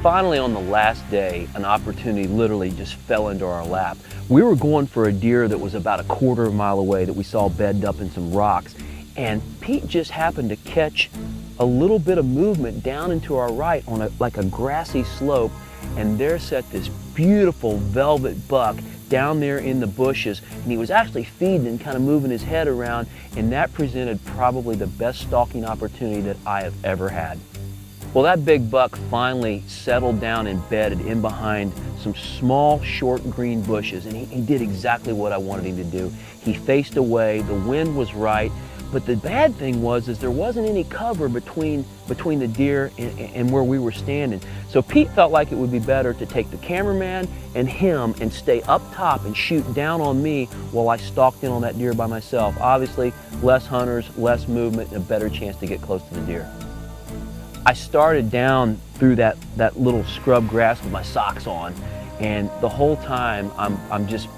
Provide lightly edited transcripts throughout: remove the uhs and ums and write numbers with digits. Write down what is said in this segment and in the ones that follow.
finally, on the last day, an opportunity literally just fell into our lap. We were going for a deer that was about a quarter of a mile away that we saw bedded up in some rocks, and Pete just happened to catch a little bit of movement down into our right on like a grassy slope, and there sat this beautiful velvet buck down there in the bushes, and he was actually feeding and kind of moving his head around, and that presented probably the best stalking opportunity that I have ever had. Well, that big buck finally settled down and bedded in behind some small, short green bushes, and he did exactly what I wanted him to do. He faced away, the wind was right, but the bad thing was there wasn't any cover between the deer and where we were standing. So Pete felt like it would be better to take the cameraman and him and stay up top and shoot down on me while I stalked in on that deer by myself. Obviously, less hunters, less movement, and a better chance to get close to the deer. I started down through that little scrub grass with my socks on, and the whole time I'm just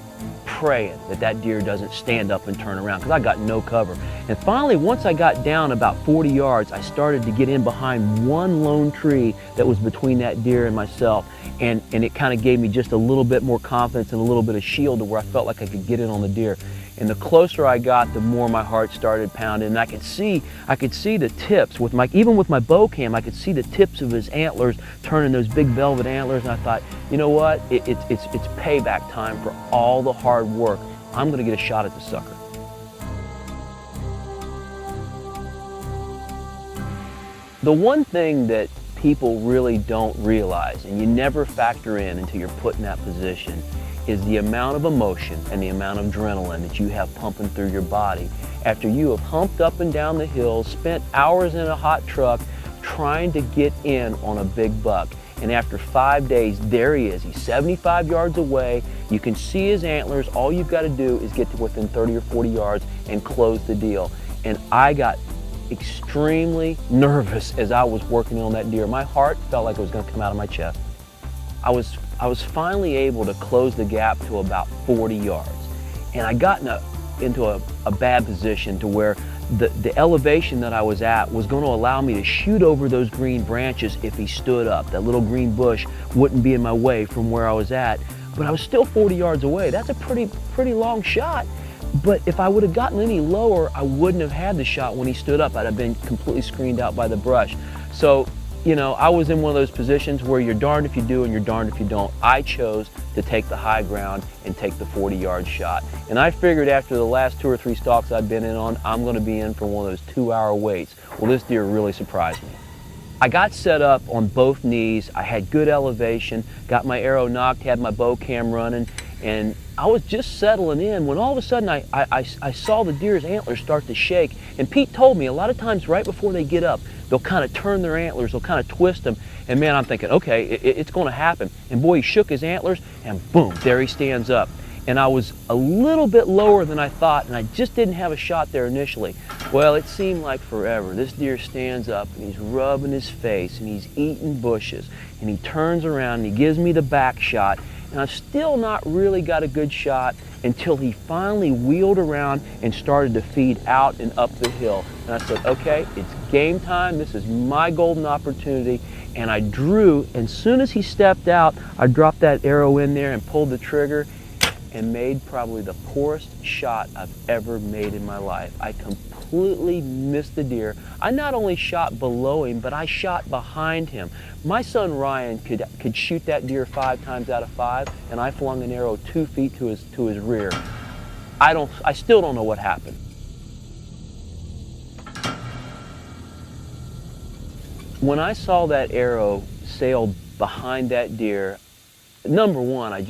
praying that deer doesn't stand up and turn around, because I got no cover. And finally, once I got down about 40 yards, I started to get in behind one lone tree that was between that deer and myself, and it kind of gave me just a little bit more confidence and a little bit of shield to where I felt like I could get in on the deer. And the closer I got, the more my heart started pounding, and I could see the tips even with my bow cam. I could see the tips of his antlers turning those big velvet antlers, and I thought, you know what? It's payback time for all the hard work. I'm going to get a shot at the sucker. The one thing that people really don't realize, and you never factor in until you're put in that position, is the amount of emotion and the amount of adrenaline that you have pumping through your body after you have humped up and down the hills, spent hours in a hot truck trying to get in on a big buck. And after 5 days, there he is. He's 75 yards away. You can see his antlers. All you've got to do is get to within 30 or 40 yards and close the deal. And I got extremely nervous as I was working on that deer. My heart felt like it was going to come out of my chest. I was finally able to close the gap to about 40 yards. And I got into a bad position to where the elevation that I was at was going to allow me to shoot over those green branches if he stood up. That little green bush wouldn't be in my way from where I was at, but I was still 40 yards away. That's a pretty long shot. But if I would have gotten any lower, I wouldn't have had the shot when he stood up. I'd have been completely screened out by the brush. So, you know, I was in one of those positions where you're darned if you do and you're darned if you don't. I chose to take the high ground and take the 40-yard shot. And I figured after the last 2 or 3 stalks I'd been in on, I'm going to be in for one of those 2-hour waits. Well, this deer really surprised me. I got set up on both knees. I had good elevation, got my arrow knocked, had my bow cam running, and I was just settling in when all of a sudden I saw the deer's antlers start to shake. And Pete told me a lot of times right before they get up, they'll kind of turn their antlers, they'll kind of twist them. And man, I'm thinking, okay, it's going to happen. And boy, he shook his antlers and boom, there he stands up. And I was a little bit lower than I thought, and I just didn't have a shot there initially. Well, it seemed like forever. This deer stands up and he's rubbing his face and he's eating bushes, and he turns around and he gives me the back shot. And I've still not really got a good shot until he finally wheeled around and started to feed out and up the hill. And I said, okay, it's game time. This is my golden opportunity. And I drew, and as soon as he stepped out, I dropped that arrow in there and pulled the trigger and made probably the poorest shot I've ever made in my life. I completely missed the deer. I not only shot below him, but I shot behind him. My son Ryan could shoot that deer 5 times out of 5, and I flung an arrow 2 feet to his rear. I still don't know what happened. When I saw that arrow sail behind that deer, number one, I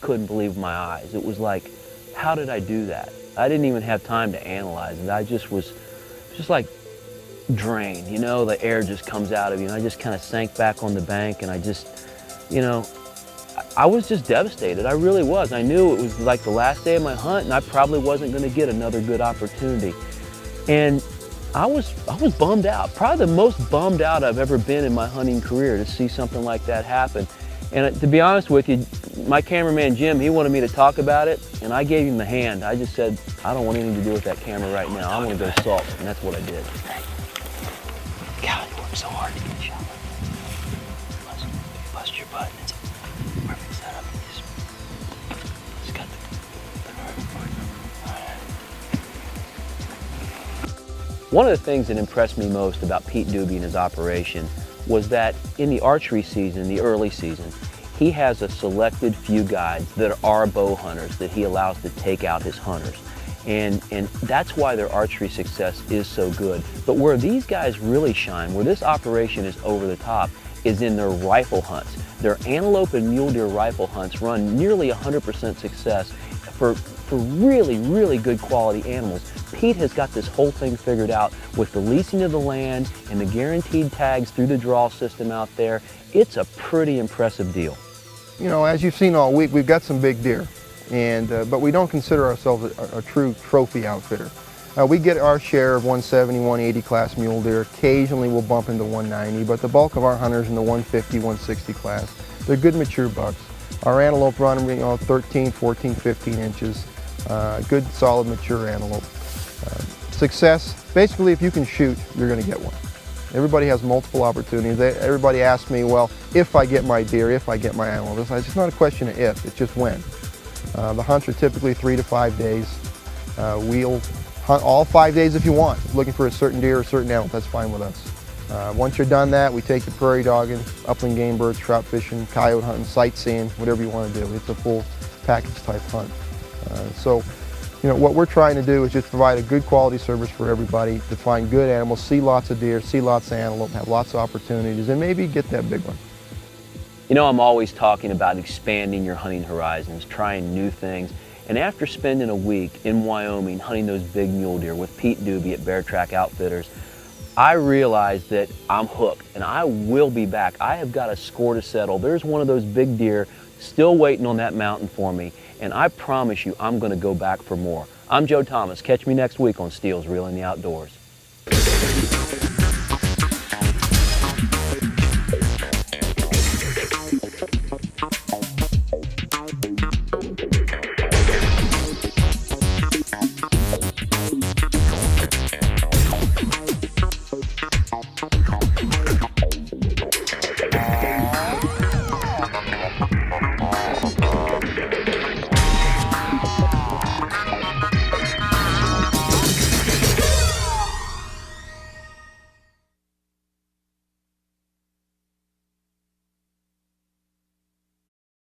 couldn't believe my eyes. It was like, how did I do that? I didn't even have time to analyze it. I just was like drained, you know, the air just comes out of you. And I just kind of sank back on the bank, and I just, you know, I was just devastated. I really was. I knew it was like the last day of my hunt, and I probably wasn't going to get another good opportunity. And I was bummed out. Probably the most bummed out I've ever been in my hunting career to see something like that happen. And to be honest with you, my cameraman Jim, he wanted me to talk about it, and I gave him the hand. I just said, I don't want anything to do with that camera right now. I want to go salt, and that's what I did. God, you worked so hard to get a shot. One of the things that impressed me most about Pete Doobie and his operation was that in the archery season, the early season, he has a selected few guides that are bow hunters that he allows to take out his hunters. And that's why their archery success is so good. But where these guys really shine, where this operation is over the top, is in their rifle hunts. Their antelope and mule deer rifle hunts run nearly 100% success for really, really good quality animals. Pete has got this whole thing figured out with the leasing of the land and the guaranteed tags through the draw system out there. It's a pretty impressive deal. You know, as you've seen all week, we've got some big deer, but we don't consider ourselves a true trophy outfitter. We get our share of 170, 180 class mule deer. Occasionally we'll bump into 190, but the bulk of our hunters in the 150, 160 class. They're good mature bucks. Our antelope run, 13, 14, 15 inches. Good, solid, mature antelope. Success, basically if you can shoot, you're going to get one. Everybody has multiple opportunities. Everybody asks me, well, if I get my deer, if I get my antelope. It's not a question of if, it's just when. The hunts are typically 3 to 5 days. We'll hunt all 5 days if you want. If you're looking for a certain deer or a certain antelope, that's fine with us. Once you're done that, we take you prairie dogging, upland game birds, trout fishing, coyote hunting, sightseeing, whatever you want to do. It's a full package type hunt. So, you know, what we're trying to do is just provide a good quality service for everybody to find good animals, see lots of deer, see lots of antelope, have lots of opportunities, and maybe get that big one. You know, I'm always talking about expanding your hunting horizons, trying new things. And after spending a week in Wyoming hunting those big mule deer with Pete Doobie at Bear Track Outfitters, I realized that I'm hooked and I will be back. I have got a score to settle. There's one of those big deer still waiting on that mountain for me, and I promise you I'm going to go back for more. I'm Joe Thomas. Catch me next week on Steele's Reel in the Outdoors.